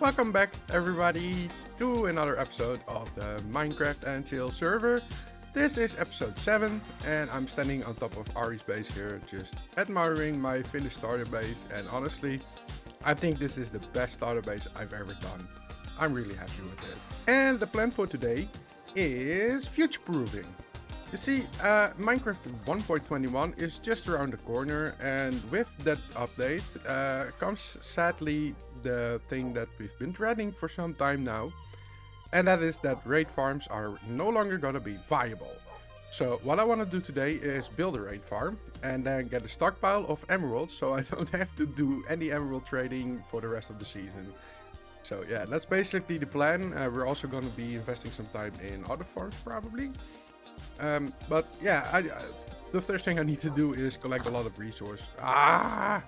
Welcome back everybody to another episode of the Minecraft and Chill server. This is episode 7 and I'm standing on top of Ari's base here, just admiring my finished starter base, and honestly, I think this is the best starter base I've ever done. I'm really happy with it. And the plan for today is future proofing. You see, Minecraft 1.21 is just around the corner, and with that update comes sadly the thing that we've been dreading for some time now, and that is that raid farms are no longer gonna be viable. So what I want to do today is build a raid farm and then get a stockpile of emeralds so I don't have to do any emerald trading for the rest of the season. So yeah, that's basically the plan. We're also gonna be investing some time in other farms probably. But yeah, the first thing I need to do is collect a lot of resources. The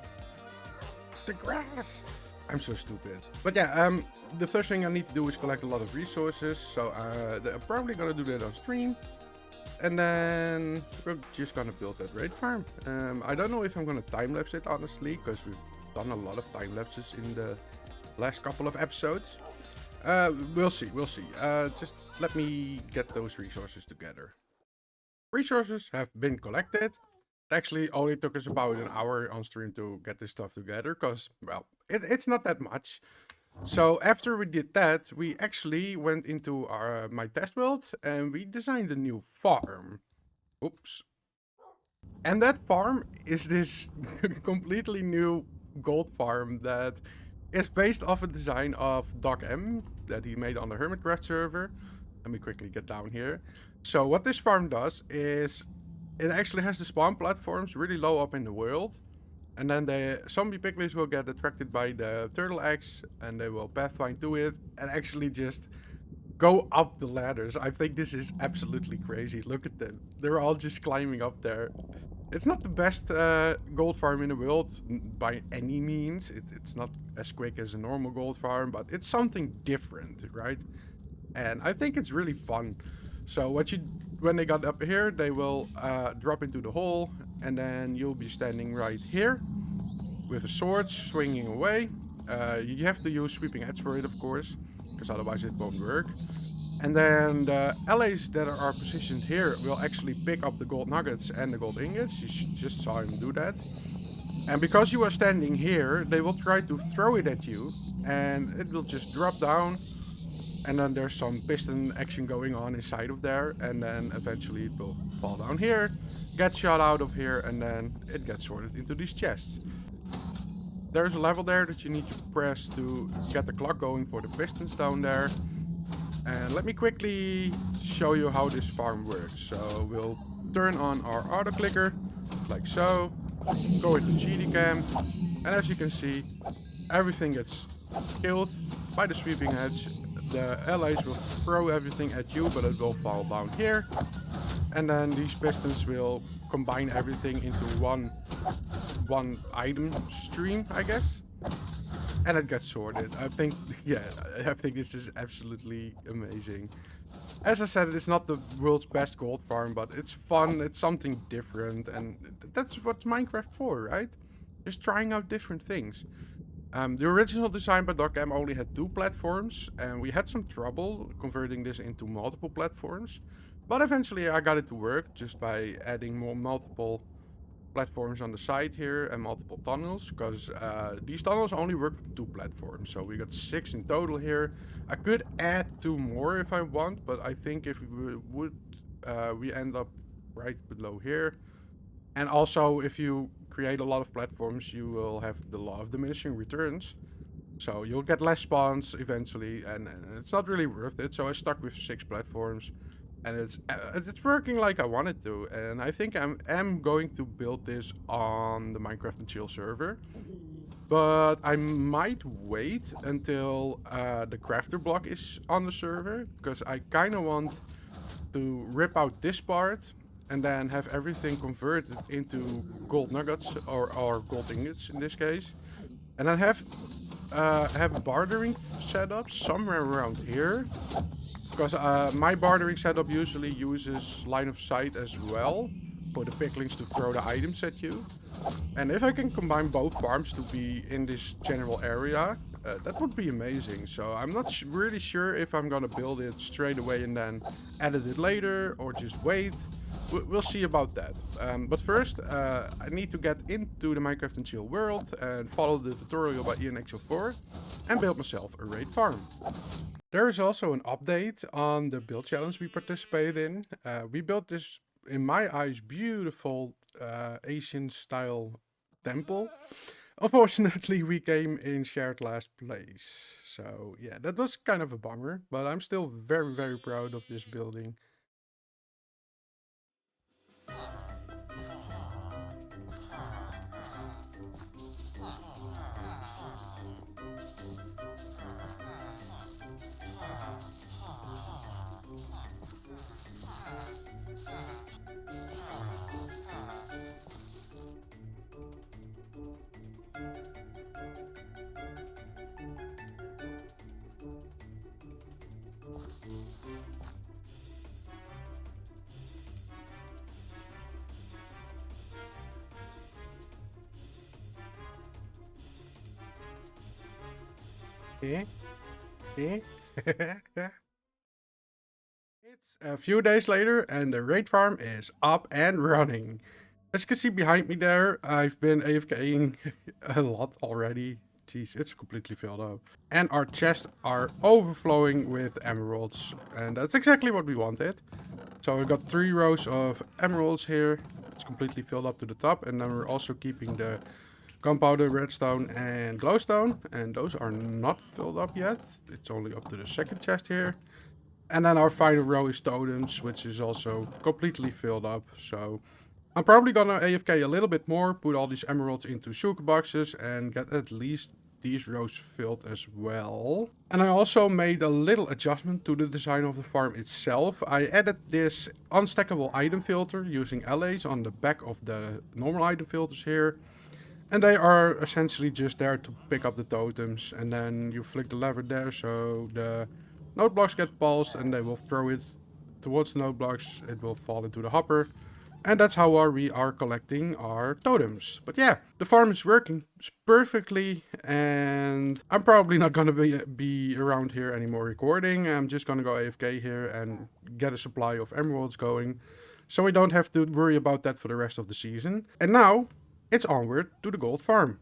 grass! I'm so stupid. But yeah, the first thing I need to do is collect a lot of resources. So I'm probably gonna do that on stream. And then we're just gonna build that raid farm. I don't know if I'm gonna time-lapse it, honestly, because we've done a lot of time-lapses in the last couple of episodes. We'll see. Just let me get those resources together. Resources have been collected. It actually only took us about an hour on stream to get this stuff together, because, well, it's not that much. So after we did that, we actually went into my test build and we designed a new farm. Oops. And that farm is this completely new gold farm that is based off a design of Doc M that he made on the Hermitcraft server. Let me quickly get down here. So what this farm does is it actually has the spawn platforms really low up in the world. And then the zombie piglins will get attracted by the turtle eggs and they will pathfind to it and actually just go up the ladders. I think this is absolutely crazy. Look at them. They're all just climbing up there. It's not the best gold farm in the world by any means. It's not as quick as a normal gold farm, but it's something different, right? And I think it's really fun. So when they got up here, they will drop into the hole, and then you'll be standing right here with a sword swinging away. You have to use sweeping edge for it, of course, because otherwise it won't work. And then the allies that are positioned here will actually pick up the gold nuggets and the gold ingots. You just saw him do that. And because you are standing here, they will try to throw it at you, and it will just drop down. And then there's some piston action going on inside of there, and then eventually it will fall down here, get shot out of here, and then it gets sorted into these chests. There's a level there that you need to press to get the clock going for the pistons down there. And let me quickly show you how this farm works. So we'll turn on our auto clicker, like so, go into GD cam, and as you can see, everything gets killed by the sweeping edge. The allies will throw everything at you, but it will fall down here. And then these pistons will combine everything into one item stream, I guess. And it gets sorted. I think this is absolutely amazing. As I said, it's not the world's best gold farm, but it's fun, it's something different, and that's what Minecraft for, right? Just trying out different things. The original design by Doc M only had 2 platforms, and we had some trouble converting this into multiple platforms. But eventually I got it to work just by adding more multiple platforms on the side here and multiple tunnels, because these tunnels only work for 2 platforms. So we got 6 in total here. I could add 2 more if I want, but I think if we would, we end up right below here. And also, if you create a lot of platforms, you will have the law of diminishing returns. So you'll get less spawns eventually, and it's not really worth it. So I stuck with 6 platforms, and it's working like I wanted to. And I think I am going to build this on the Minecraft and Chill server. But I might wait until the crafter block is on the server, because I kind of want to rip out this part and then have everything converted into gold nuggets or gold ingots in this case, and then have a bartering setup somewhere around here, because my bartering setup usually uses line of sight as well for the piglins to throw the items at you. And if I can combine both farms to be in this general area, that would be amazing. So I'm not really sure if I'm gonna build it straight away and then edit it later, or just wait. We'll see about that. But first, I need to get into the Minecraft and Chill world and follow the tutorial by ENX04 and build myself a raid farm. There is also an update on the build challenge we participated in. We built this, in my eyes, beautiful Asian style temple. Unfortunately, we came in shared last place. So yeah, that was kind of a bummer, but I'm still very, very proud of this building. Eh? Eh? It's a few days later and the raid farm is up and running. As you can see behind me there, I've been AFKing a lot already. Jeez, it's completely filled up. And our chests are overflowing with emeralds. And that's exactly what we wanted. So we've got 3 rows of emeralds here. It's completely filled up to the top. And then we're also keeping the gunpowder, redstone and glowstone. And those are not filled up yet. It's only up to the second chest here. And then our final row is totems, which is also completely filled up. So I'm probably gonna AFK a little bit more, put all these emeralds into sugar boxes and get at least these rows filled as well. And I also made a little adjustment to the design of the farm itself. I added this unstackable item filter using LAs on the back of the normal item filters here. And they are essentially just there to pick up the totems. And then you flick the lever there so the node blocks get pulsed and they will throw it towards the node blocks. It will fall into the hopper. And that's how we are collecting our totems. But yeah, the farm is working perfectly. And I'm probably not going to be around here anymore recording. I'm just going to go AFK here and get a supply of emeralds going. So we don't have to worry about that for the rest of the season. And now it's onward to the gold farm.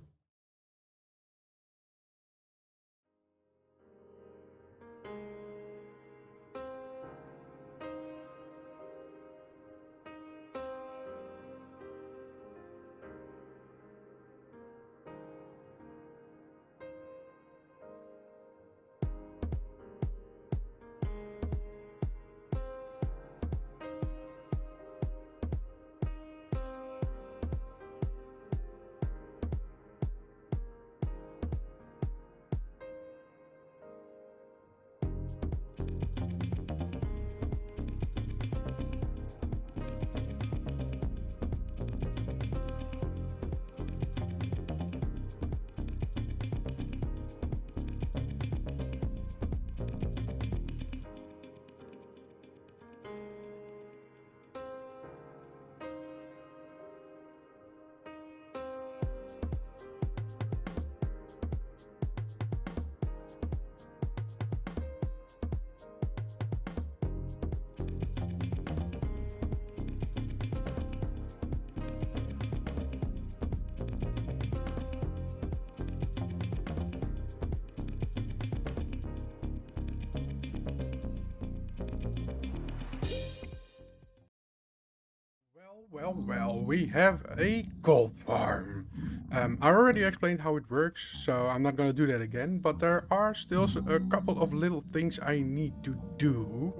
Well, we have a gold farm. I already explained how it works, so I'm not gonna do that again, but there are still a couple of little things I need to do.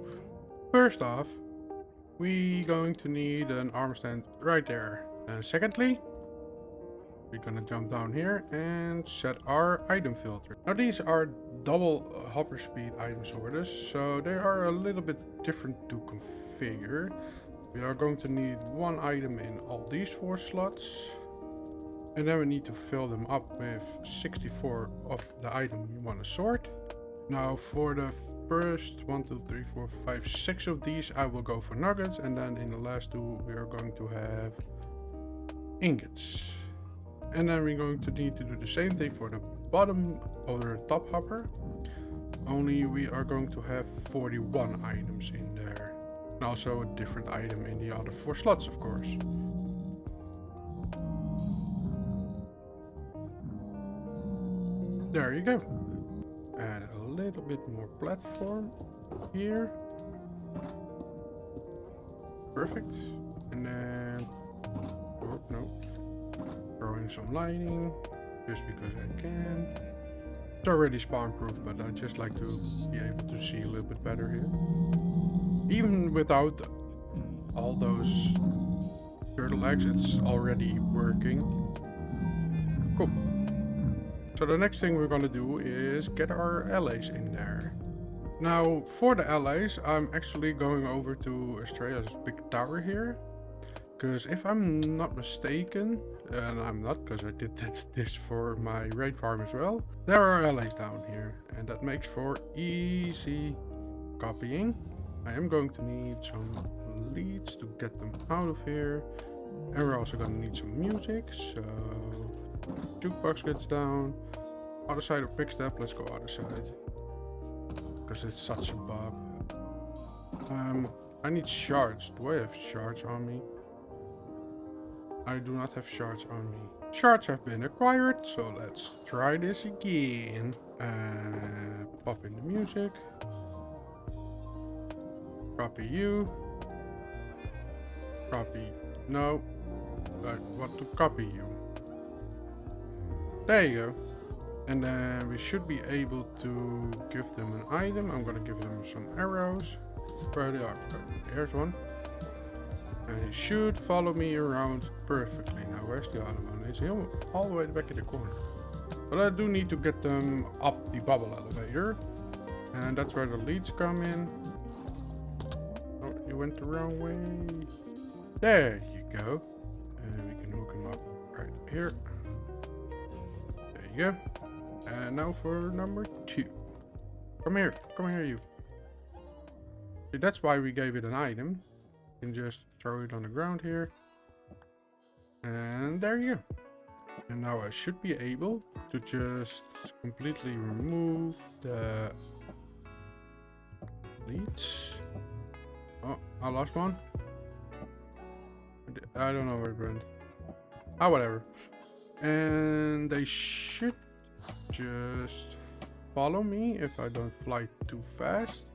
First off, we're going to need an armor stand right there. Secondly, we're gonna jump down here and set our item filter. Now these are double hopper speed item sorters, so they are a little bit different to configure. We are going to need 1 item in all these 4 slots. And then we need to fill them up with 64 of the item we want to sort. Now for the first 1, 2, 3, 4, 5, 6 of these I will go for nuggets. And then in the last 2 we are going to have ingots. And then we're going to need to do the same thing for the bottom or the top hopper. Only we are going to have 41 items in there. And also a different item in the other 4 slots, of course. There you go. Add a little bit more platform here. Perfect. And then, oh no, throw in some lighting, just because I can. It's already spawn proof, but I just like to be able to see a little bit better here. Even without all those turtle eggs, it's already working. Cool. So the next thing we're gonna do is get our allies in there. Now for the allies, I'm actually going over to Australia's big tower here. Because if I'm not mistaken, and I'm not because I did this for my raid farm as well, there are allies down here. And that makes for easy copying. I am going to need some leads to get them out of here. And we're also going to need some music. So jukebox gets down. Other side of quick step, let's go other side. Because it's such a bob. I need shards. Do I have shards on me? I do not have shards on me. Shards have been acquired, so let's try this again. Pop in the music. Copy you. Copy. No. I want to copy you. There you go. And then we should be able to give them an item. I'm gonna give them some arrows. Where they are. Here's one. And he should follow me around perfectly. Now where's the other one? Is he all the way back in the corner? But I do need to get them up the bubble elevator. And that's where the leads come in. Oh, you went the wrong way. There you go. And we can hook him up right here. There you go. And now for number 2. Come here you. See, that's why we gave it an item. You can just throw it on the ground here. And there you go. And now I should be able to just completely remove the leads. Oh, I lost one. I don't know where it went. Ah, whatever. And they should just follow me if I don't fly too fast.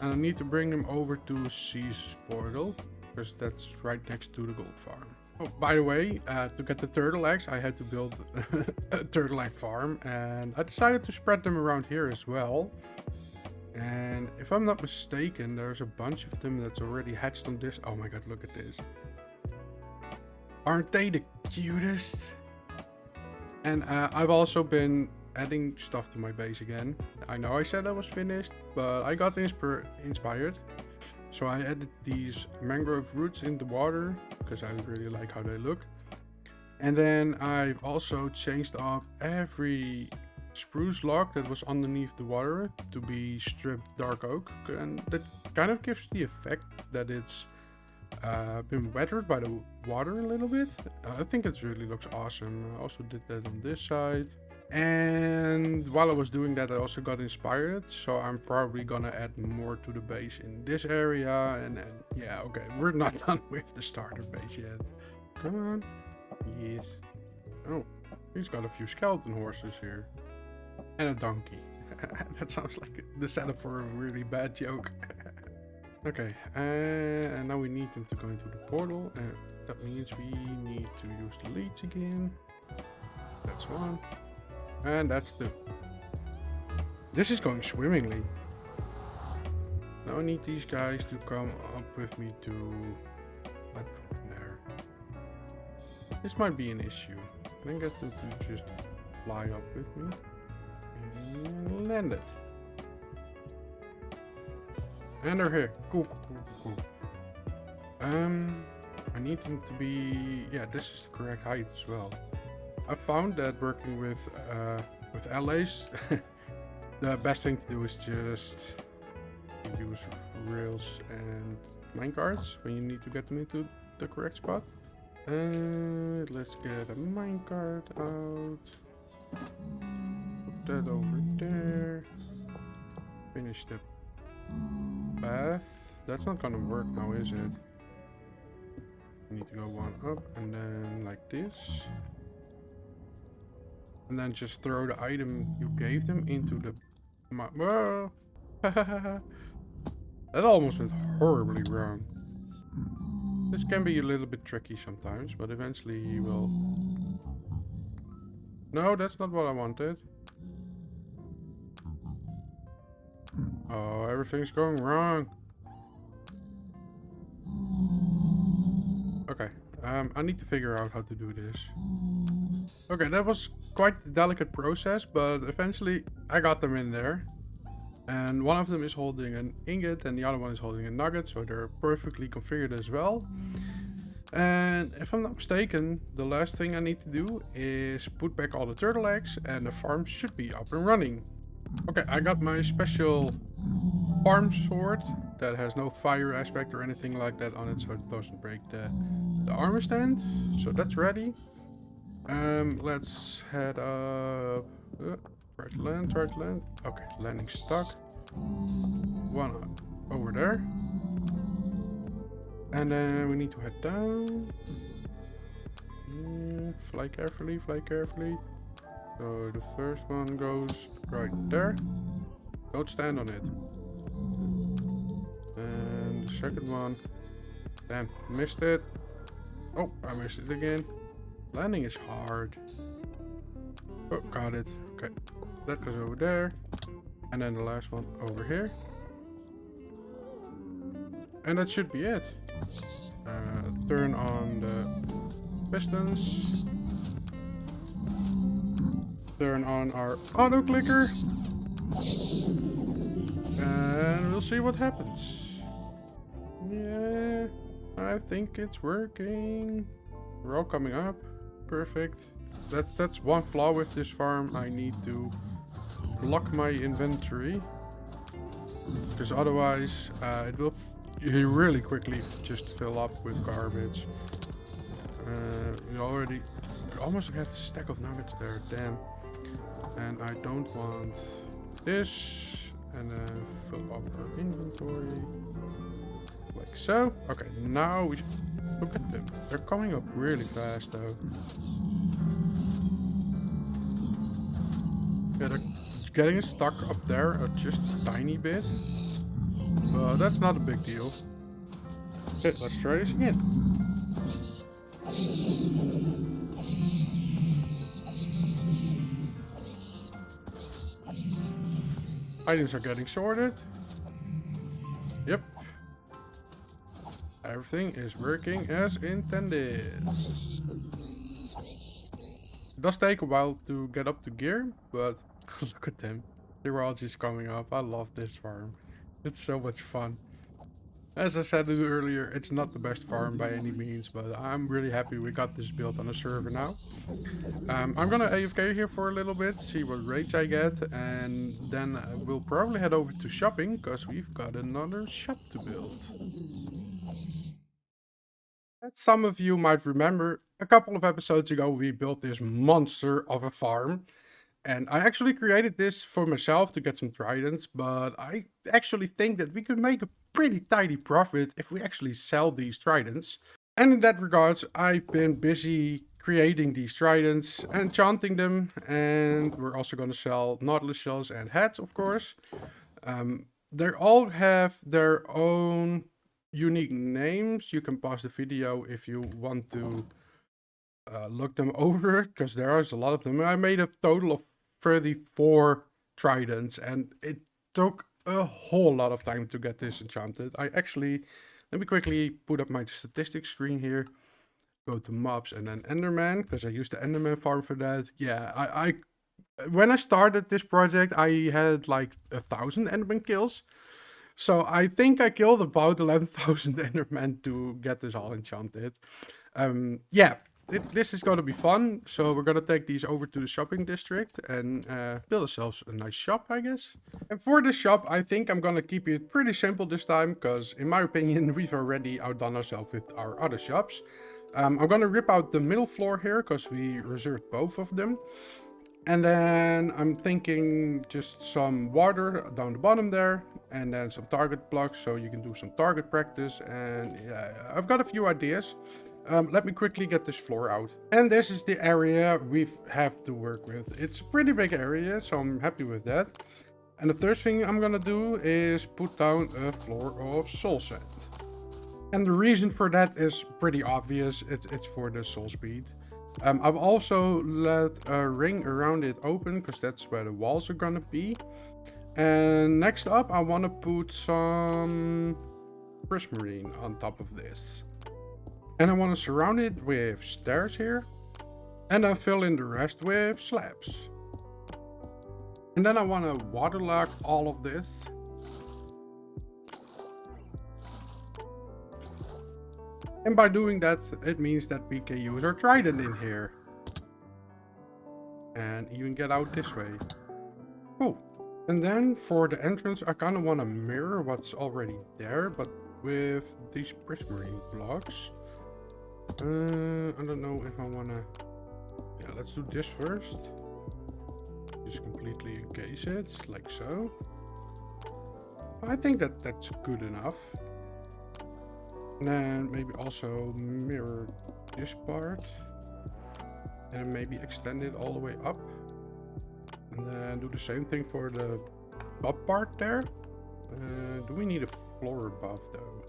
And I need to bring them over to Caesar's portal, because that's right next to the gold farm. Oh, by the way, to get the turtle eggs, I had to build a turtle egg farm, and I decided to spread them around here as well. And if I'm not mistaken, there's a bunch of them that's already hatched on this. Oh my god, look at this. Aren't they the cutest? And I've also been adding stuff to my base again. I know I said I was finished, but I got inspired. So I added these mangrove roots in the water, because I really like how they look. And then I've also changed up every spruce log that was underneath the water to be stripped dark oak. And that kind of gives the effect that it's been weathered by the water a little bit. I think it really looks awesome. I also did that on this side. And while I was doing that, I also got inspired, so I'm probably gonna add more to the base in this area. And then, yeah, okay, we're not done with the starter base yet. Come on. Yes. Oh, he's got a few skeleton horses here. And a donkey. That sounds like the setup for a really bad joke. Okay, and now we need them to go into the portal. And that means we need to use the leads again. That's one. And that's 2. This is going swimmingly. Now I need these guys to come up with me to platform there. This might be an issue. Can I get them to just fly up with me? And land it. And they're here. Cool. I need them to be... Yeah, this is the correct height as well. I found that working with allies, the best thing to do is just use rails and minecarts when you need to get them into the correct spot. And let's get a minecart out. Put that over there. Finish the path. That's not gonna work now, is it? We need to go one up and then like this. And then just throw the item you gave them into the... Whoa! That almost went horribly wrong. This can be a little bit tricky sometimes, but eventually he will... No, that's not what I wanted. Oh, everything's going wrong. Okay, I need to figure out how to do this. Okay, that was quite a delicate process, but eventually I got them in there. And one of them is holding an ingot and the other one is holding a nugget, so they're perfectly configured as well. And if I'm not mistaken, the last thing I need to do is put back all the turtle eggs and the farm should be up and running. Okay, I got my special farm sword that has no fire aspect or anything like that on it, so it doesn't break the armor stand. So that's ready. Let's head up. Try to land. Okay, landing stuck. One over there. And then we need to head down. Fly carefully. So the first one goes right there. Don't stand on it. And the second one. Damn, missed it. Oh, I missed it again. Landing is hard. Oh, got it. Okay, that goes over there. And then the last one over here. And that should be it. Turn on the pistons. Turn on our auto clicker. And we'll see what happens. Yeah, I think it's working. We're all coming up. Perfect. That's one flaw with this farm. I need to block my inventory, because otherwise it will really quickly just fill up with garbage. We already almost have a stack of nuggets there. Damn. And I don't want this. And then fill up our inventory like so. Okay, now we look at them. They're coming up really fast though. Yeah, they're getting stuck up there just a tiny bit, but that's not a big deal. Okay, let's try this again. Items are getting sorted. Yep. Everything is working as intended. It does take a while to get up to gear, but look at them. They're all just coming up. I love this farm. It's so much fun. As I said earlier, it's not the best farm by any means, but I'm really happy we got this built on the server now. I'm gonna AFK here for a little bit, see what raids I get, and then we'll probably head over to shopping, because we've got another shop to build. As some of you might remember, a couple of episodes ago we built this monster of a farm. And I actually created this for myself to get some tridents, but I actually think that we could make a pretty tidy profit if we actually sell these tridents. And in that regards, I've been busy creating these tridents, enchanting them, and we're also going to sell nautilus shells and heads, of course. They all have their own unique names. You can pause the video if you want to look them over, because there is a lot of them. I made a total of 34 tridents, and it took a whole lot of time to get this enchanted. Let me quickly put up my statistics screen here, go to mobs and then Enderman, because I used the Enderman farm for that. Yeah, I when I started this project, I had like 1,000 Enderman kills. So I think I killed about 11,000 Endermen to get this all enchanted. Yeah. This is going to be fun, so we're going to take these over to the shopping district and build ourselves a nice shop, I guess. And for the shop, I think I'm going to keep it pretty simple this time, because in my opinion, we've already outdone ourselves with our other shops. I'm gonna rip out the middle floor here because we reserved both of them. And then I'm thinking just some water down the bottom there, and then some target blocks so you can do some target practice. And yeah, I've got a few ideas. Let me quickly get this floor out. And this is the area we have to work with. It's a pretty big area, so I'm happy with that. And the first thing I'm gonna do is put down a floor of soul sand. And the reason for that is pretty obvious. It's for the soul speed. I've also let a ring around it open because that's where the walls are gonna be. And next up, I want to put some prismarine on top of this. And I want to surround it with stairs here. And then fill in the rest with slabs. And then I want to waterlog all of this. And by doing that, it means that we can use our trident in here. And even get out this way. Cool. And then for the entrance, I kind of want to mirror what's already there, but with these prismarine blocks. I don't know if I want to... Yeah, let's do this first. Just completely encase it, like so. I think that's good enough. And then maybe also mirror this part. And maybe extend it all the way up. And then do the same thing for the top part there. Do we need a floor above though?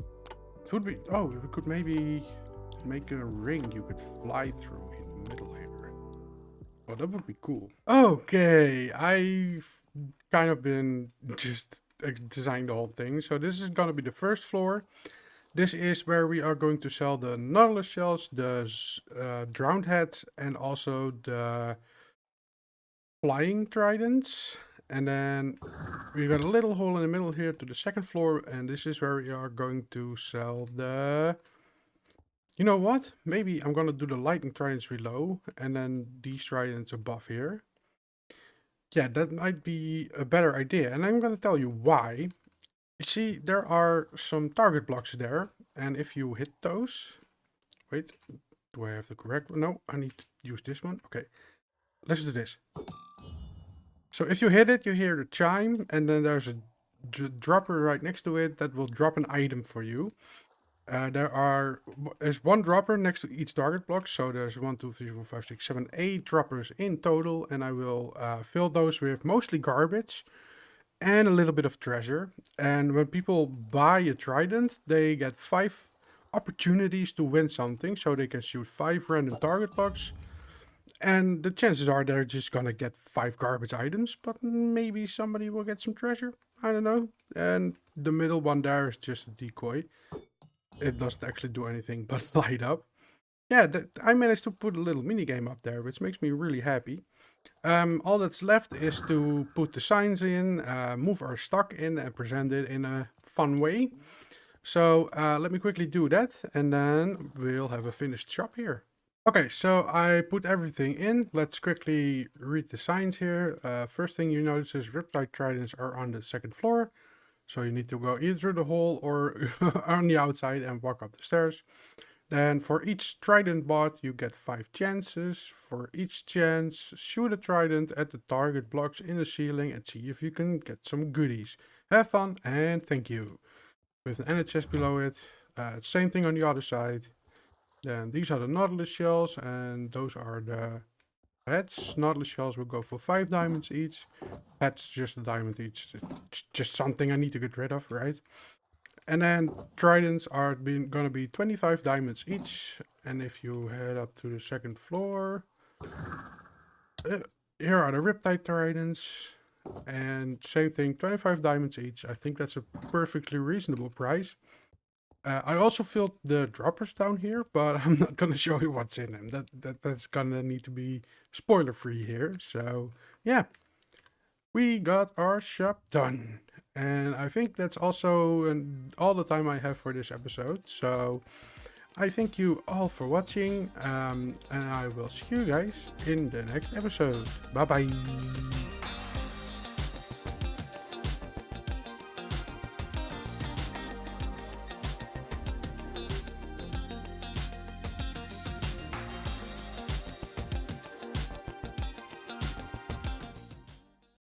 Could we... Oh, we could maybe make a ring you could fly through in the middle here. Oh, that would be cool. Okay, I've kind of been just designing the whole thing. So this is gonna be the first floor. This is where we are going to sell the Nautilus shells, the drowned heads, and also the flying tridents. And then we got a little hole in the middle here to the second floor, and this is where we are going to sell the... You know what? Maybe I'm gonna do the lightning tridents below, and then these tridents above here. Yeah, that might be a better idea, and I'm gonna tell you why. You see, there are some target blocks there, and if you hit those... Wait, do I have the correct one? No, I need to use this one. Okay, let's do this. So if you hit it, you hear the chime, and then there's a dropper right next to it that will drop an item for you. There's one dropper next to each target block, so there's 1, 2, 3, 4, 5, 6, 7, 8 droppers in total, and I will fill those with mostly garbage and a little bit of treasure. And when people buy a trident, they get 5 opportunities to win something, so they can shoot 5 random target blocks. And the chances are they're just gonna get 5 garbage items, but maybe somebody will get some treasure. I don't know. And the middle one there is just a decoy. It doesn't actually do anything but light up. Yeah, I managed to put a little mini game up there, which makes me really happy. All that's left is to put the signs in, move our stock in, and present it in a fun way. So let me quickly do that, and then we'll have a finished shop here. Okay, so I put everything in. Let's quickly read the signs here. First thing you notice is Riptide Tridents are on the second floor. So you need to go either through the hole or on the outside and walk up the stairs. Then for each trident bought, you get 5 chances. For each chance, shoot a trident at the target blocks in the ceiling and see if you can get some goodies. Have fun and thank you. With an NHS below it. Same thing on the other side. Then these are the Nautilus shells, and those are the heads. Nautilus shells will go for 5 diamonds each. Heads just a diamond each. It's just something I need to get rid of, right? And then tridents are gonna be 25 diamonds each. And if you head up to the second floor, here are the Riptide Tridents. And same thing, 25 diamonds each. I think that's a perfectly reasonable price. I also filled the droppers down here, but I'm not gonna show you what's in them. That's gonna need to be spoiler free here. So yeah, we got our shop done. And I think that's also all the time I have for this episode. So I thank you all for watching, and I will see you guys in the next episode. Bye bye.